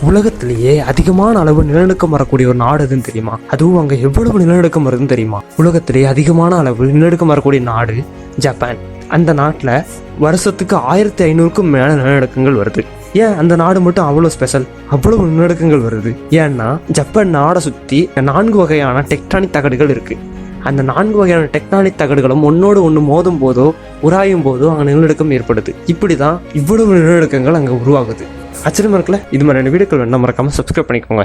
உலகத்திலேயே அதிகமான அளவு நிலநடுக்கம் வரக்கூடிய ஒரு நாடு எதுன்னு தெரியுமா? அதுவும் அங்க எவ்வளவு நிலநடுக்கம் வருதுன்னு தெரியுமா? உலகத்திலேயே அதிகமான அளவு நிலநடுக்கம் வரக்கூடிய நாடு ஜப்பான். அந்த நாட்டுல வருஷத்துக்கு 1500க்கும் மேல நிலநடுக்கங்கள் வருது. ஏன் அந்த நாடு மட்டும் அவ்வளவு ஸ்பெஷல், அவ்வளவு நிலநடுக்கங்கள் வருது? ஏன்னா ஜப்பான் நாடை சுத்தி 4 வகையான டெக்டானிக் தகடுகள் இருக்கு. அந்த 4 வகையான டெக்டானிக் தகடுகளும் ஒன்னோடு ஒன்று மோதும் போதோ உராயும் போதோ அங்கே நிலநடுக்கம் ஏற்படுது. இப்படிதான் இவ்வளவு நிலநடுக்கங்கள் அங்கே உருவாகுது. ஆச்சரியமா இருக்குல்ல? இது மாதிரியான வீடியோக்கள் வேணா மறக்காம சப்ஸ்கிரைப் பண்ணிக்கோங்க.